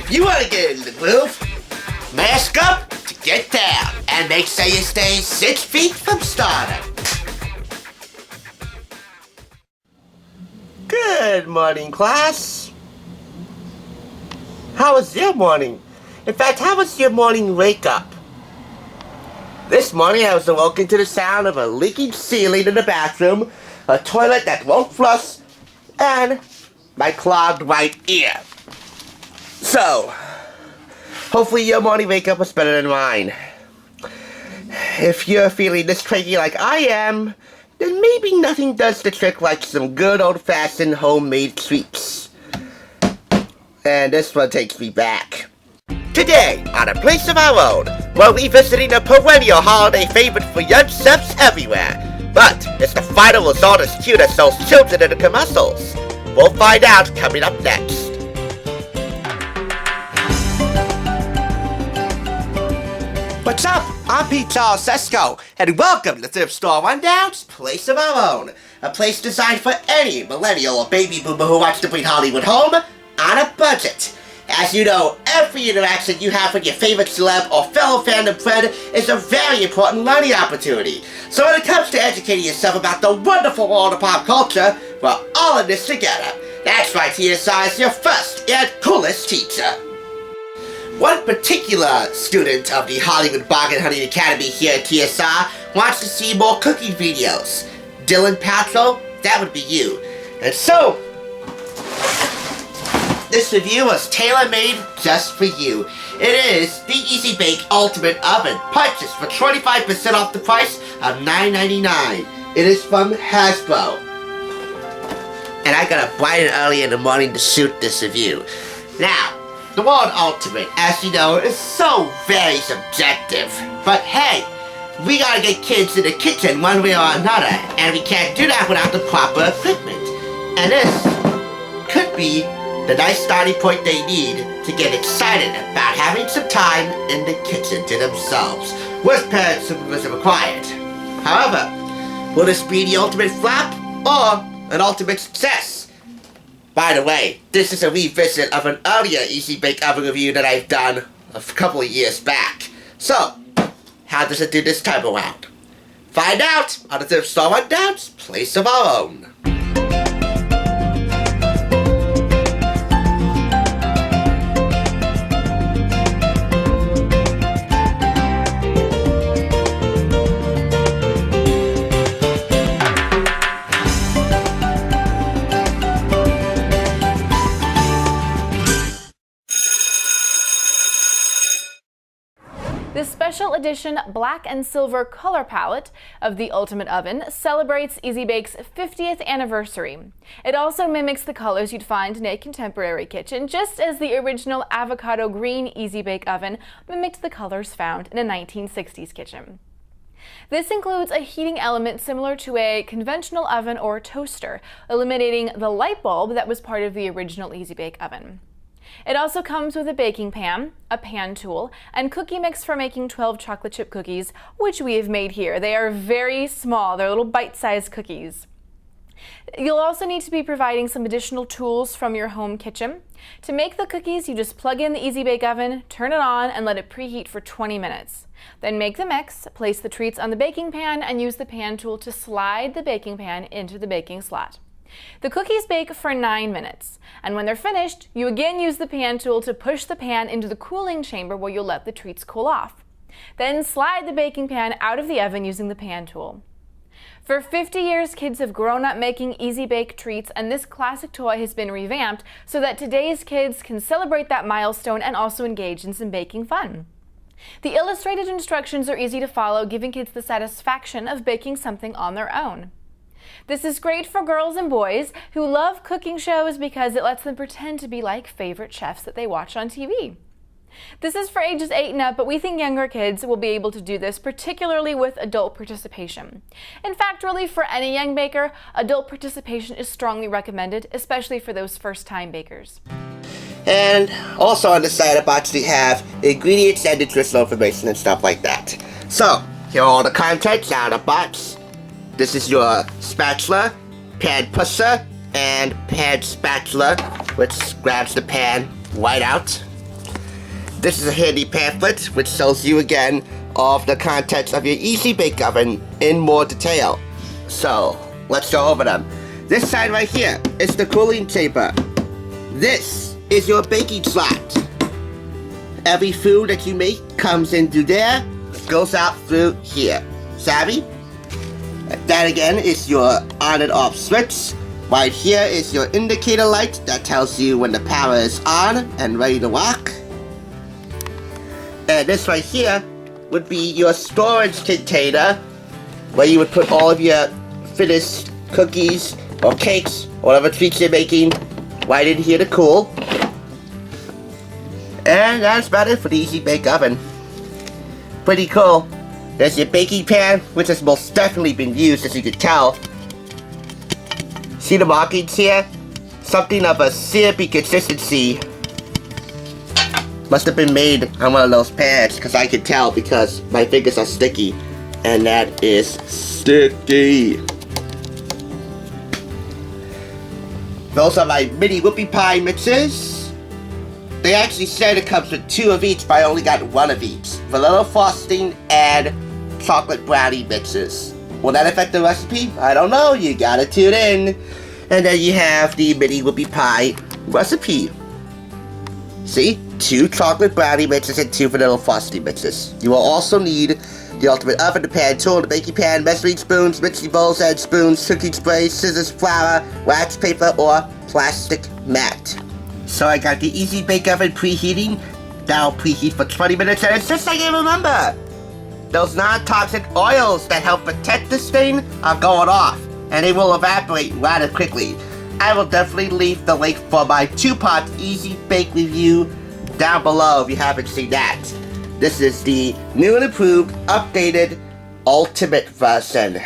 If you want to get in the groove, mask up to get down, and make sure you stay 6 feet from stardom. Good morning, class. How was your morning? In fact, how was your morning wake-up? This morning I was awoken to the sound of a leaking ceiling in the bathroom, a toilet that won't flush, and my clogged right ear. So, hopefully your morning wake-up was better than mine. If you're feeling this cranky like I am, then maybe nothing does the trick like some good old-fashioned homemade treats. And this one takes me back. Today, on A Place of Our Own, we're revisiting a perennial holiday favorite for young chefs everywhere. But it's the final result as cute as those children in the commercials. We'll find out coming up next. What's up? I'm Pete Charles Sesko, and welcome to Thrift Store Rundown's Place of Our Own. A place designed for any millennial or baby boomer who wants to bring Hollywood home on a budget. As you know, every interaction you have with your favorite celeb or fellow fandom friend is a very important learning opportunity. So when it comes to educating yourself about the wonderful world of pop culture, we're all in this together. That's right, TSR is your first and coolest teacher. One particular student of the Hollywood Bargain Hunting Academy here at TSR wants to see more cooking videos. Dylan Paltrow, that would be you. And so, this review was tailor-made just for you. It is the Easy Bake Ultimate Oven, purchased for 25% off the price of $9.99. It is from Hasbro. And I got up bright and early in the morning to shoot this review. Now, the word ultimate, as you know, is so very subjective. But hey, we gotta get kids in the kitchen one way or another, and we can't do that without the proper equipment. And this could be the nice starting point they need to get excited about having some time in the kitchen to themselves, with parent supervision required. However, will this be the ultimate flop or an ultimate success? By the way, this is a revisit of an earlier Easy Bake Oven review that I've done a couple of years back. So, how does it do this time around? Find out on the Thrift Store Rundown's Place of Our Own. This special edition black and silver color palette of the Ultimate Oven celebrates Easy Bake's 50th anniversary. It also mimics the colors you'd find in a contemporary kitchen, just as the original avocado green Easy Bake Oven mimicked the colors found in a 1960s kitchen. This includes a heating element similar to a conventional oven or toaster, eliminating the light bulb that was part of the original Easy Bake Oven. It also comes with a baking pan, a pan tool, and cookie mix for making 12 chocolate chip cookies, which we have made here. They are very small, they're little bite-sized cookies. You'll also need to be providing some additional tools from your home kitchen. To make the cookies, you just plug in the Easy Bake Oven, turn it on, and let it preheat for 20 minutes. Then make the mix, place the treats on the baking pan, and use the pan tool to slide the baking pan into the baking slot. The cookies bake for 9 minutes, and when they're finished, you again use the pan tool to push the pan into the cooling chamber where you'll let the treats cool off. Then slide the baking pan out of the oven using the pan tool. For 50 years, kids have grown up making Easy Bake treats, and this classic toy has been revamped so that today's kids can celebrate that milestone and also engage in some baking fun. The illustrated instructions are easy to follow, giving kids the satisfaction of baking something on their own. This is great for girls and boys who love cooking shows because it lets them pretend to be like favorite chefs that they watch on TV. This is for ages 8 and up, but we think younger kids will be able to do this, particularly with adult participation. In fact, really for any young baker, adult participation is strongly recommended, especially for those first-time bakers. And also on the side of the box we have ingredients and nutritional information and stuff like that. So, here are all the contents out of the box. This is your spatula, pan pusher, and pan spatula, which grabs the pan right out. This is a handy pamphlet which shows you again all of the contents of your Easy Bake Oven in more detail. So, let's go over them. This side right here is the cooling chamber. This is your baking slot. Every food that you make comes in through there, goes out through here. Savvy? That again is your on and off switch. Right here is your indicator light that tells you when the power is on and ready to rock. And this right here would be your storage container where you would put all of your finished cookies or cakes, whatever treats you're making, right in here to cool. And that's about it for the Easy Bake Oven. Pretty cool. There's your baking pan, which has most definitely been used, as you can tell. See the markings here? Something of a syrupy consistency must have been made on one of those pans, because I can tell because my fingers are sticky. And that is sticky. Those are my mini whoopie pie mixes. They actually said it comes with 2 of each, but I only got 1 of each. Vanilla frosting and chocolate brownie mixes. Will that affect the recipe? I don't know, you gotta tune in. And then you have the mini whoopie pie recipe. See? 2 chocolate brownie mixes and 2 vanilla frosting mixes. You will also need the ultimate oven, the pan tool, the baking pan, measuring spoons, mixing bowls and spoons, cooking spray, scissors, flour, wax paper, or plastic mat. So I got the Easy Bake Oven preheating. That'll preheat for 20 minutes, and it's just like I remember. Those non-toxic oils that help protect this thing are going off, and they will evaporate rather quickly. I will definitely leave the link for my 2-part Easy Bake review down below if you haven't seen that. This is the new and improved, updated, ultimate version.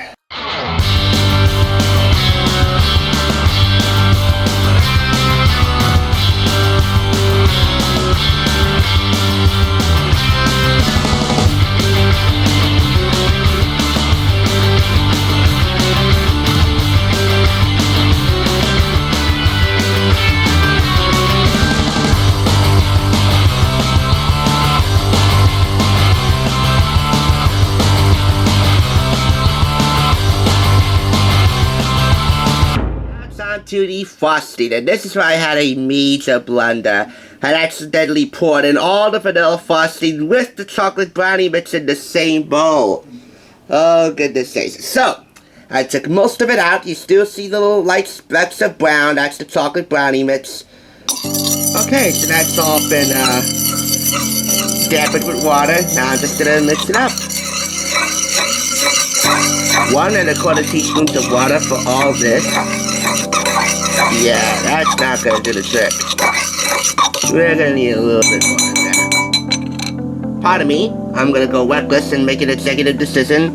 To the frosting, and this is where I had a major blunder. I accidentally poured in all the vanilla frosting with the chocolate brownie mix in the same bowl. Oh goodness sakes. So, I took most of it out. You still see the little light specks of brown. That's the chocolate brownie mix. Okay, so that's all been dampened with water. Now I'm just gonna mix it up. 1 1/4 teaspoons of water for all this. Yeah, that's not gonna do the trick. We're gonna need a little bit more than that. Pardon me, I'm gonna go reckless and make an executive decision.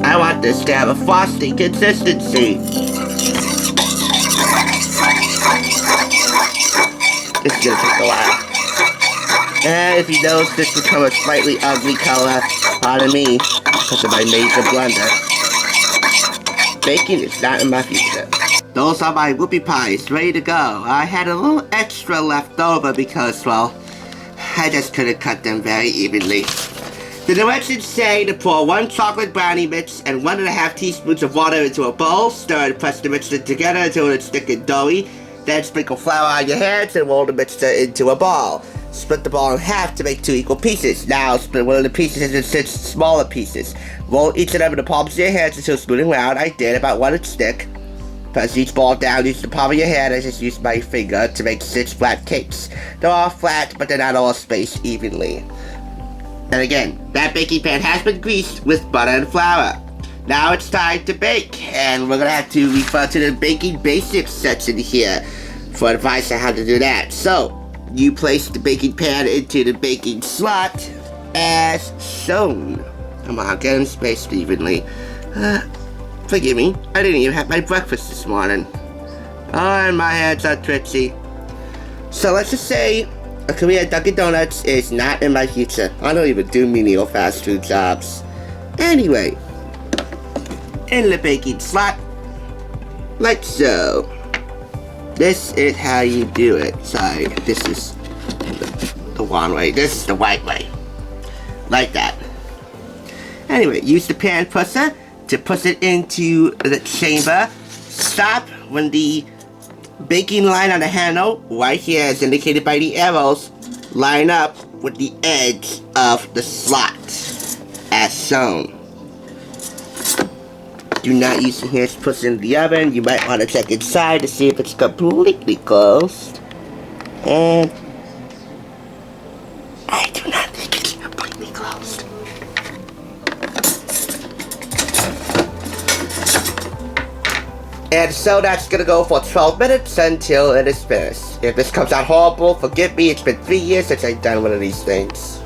I want this to have a frosty consistency. This is gonna take a while. And if you notice this become a slightly ugly color, pardon me, because of my major blunder. Baking is not in my future. Those are my whoopie pies, ready to go. I had a little extra left over because, well, I just couldn't cut them very evenly. The directions say to pour 1 chocolate brownie mix and 1 1/2 teaspoons of water into a bowl. Stir and press the mixture together until it's thick and doughy. Then sprinkle flour on your hands and roll the mixture into a ball. Split the ball in half to make 2 equal pieces. Now split one of the pieces into 6 smaller pieces. Roll each of them in the palms of your hands until smooth and round. I did about 1 inch thick. Press each ball down using the palm of your hand. I just used my finger to make 6 flat cakes. They're all flat, but they're not all spaced evenly. And again, that baking pan has been greased with butter and flour. Now it's time to bake, and we're gonna have to refer to the baking basics section here for advice on how to do that. So, you place the baking pan into the baking slot as shown. Come on, get them spaced evenly. Forgive me, I didn't even have my breakfast this morning. Oh, and my hands are twitchy. So let's just say a career at Dunkin' Donuts is not in my future. I don't even do menial fast food jobs. Anyway, in the baking slot, like so. This is how you do it. Sorry, this is the wrong way. This is the right way. Like that. Anyway, use the pan pusher to push it into the chamber. Stop when the baking line on the handle, right here as indicated by the arrows, line up with the edge of the slot, as shown. Do not use the hands to push it in the oven. You might want to check inside to see if it's completely closed. And I do not think it's completely closed. And so that's gonna go for 12 minutes until it is finished. If this comes out horrible, forgive me, it's been 3 years since I've done one of these things.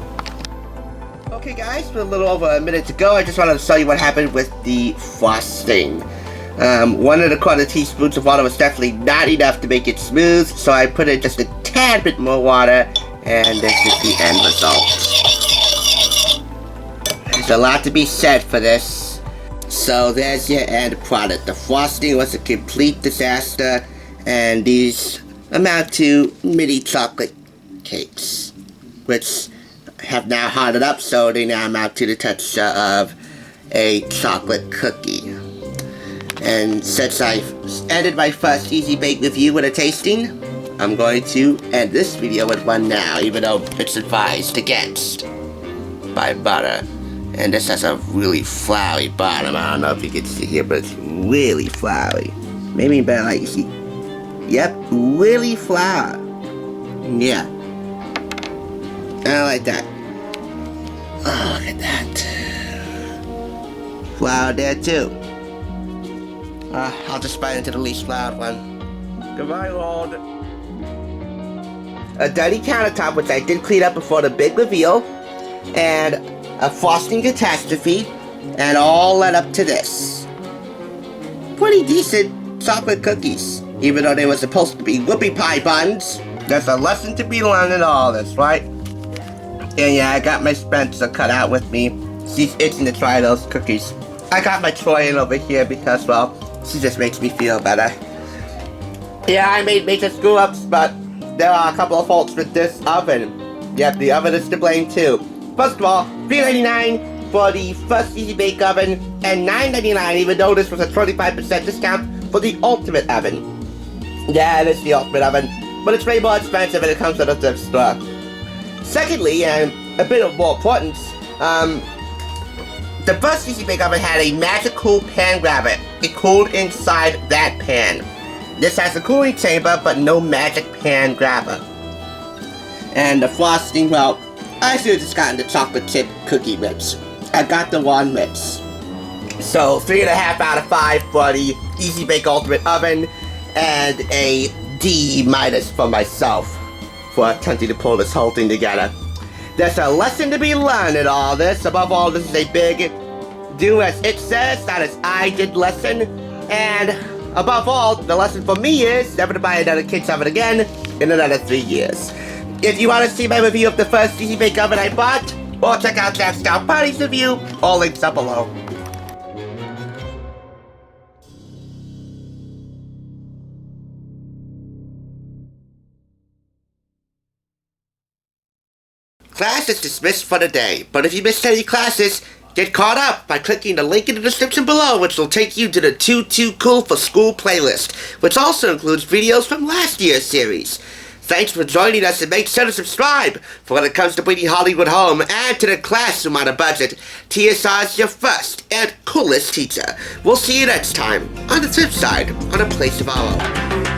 Okay guys, with a little over a minute to go, I just wanted to show you what happened with the frosting. 1 1/4 teaspoons of water was definitely not enough to make it smooth, so I put in just a tad bit more water, and this is the end result. There's a lot to be said for this. So there's your end product. The frosting was a complete disaster, and these amount to mini chocolate cakes, which have now hardened up, so they now amount to the texture of a chocolate cookie. And since I've ended my first Easy Bake review with a tasting, I'm going to end this video with one now, even though it's advised against by butter. And this has a really floury bottom. I don't know if you can see here, but it's really floury. Maybe better like you see. Yep, really flour. Yeah. I like that. Oh, look at that. Flour there too. I'll just bite into the least floured one. Goodbye, Lord. A dirty countertop, which I did clean up before the big reveal, and a frosting catastrophe, and all led up to this. Pretty decent chocolate cookies, even though they were supposed to be whoopie pie buns. There's a lesson to be learned in all this, right? And yeah, I got my Spencer cut out with me. She's itching to try those cookies. I got my Troy in over here because, well, she just makes me feel better. Yeah, I made major screw-ups, but there are a couple of faults with this oven. Yep, the oven is to blame too. First of all, $3.99 for the first Easy Bake Oven, and $9.99 even though this was a 25% discount for the Ultimate Oven. Yeah, it is the Ultimate Oven, but it's way more expensive when it comes to the thrift store. Secondly, and a bit of more importance, the first Easy Bake Oven had a magical pan grabber. It cooled inside that pan. This has a cooling chamber, but no magic pan grabber. And the frosting, well, I should have just gotten the chocolate chip cookie mix. I got the one mix. So 3.5 out of 5 for the Easy Bake Ultimate Oven, and a D- for myself for attempting to pull this whole thing together. There's a lesson to be learned in all this. Above all, this is a big do as it says, not as I did lesson. And above all, the lesson for me is never to buy another Kids Oven again in another 3 years. If you want to see my review of the first Easy Bake Oven I bought, or check out Jack Scout Party's review, all links up below. Class is dismissed for the day, but if you missed any classes, get caught up by clicking the link in the description below, which will take you to the Too Cool for School playlist, which also includes videos from last year's series. Thanks for joining us, and make sure to subscribe for when it comes to bringing Hollywood home and to the classroom on a budget. TSR is your first and coolest teacher. We'll see you next time on the flip side on A Place of Our Own.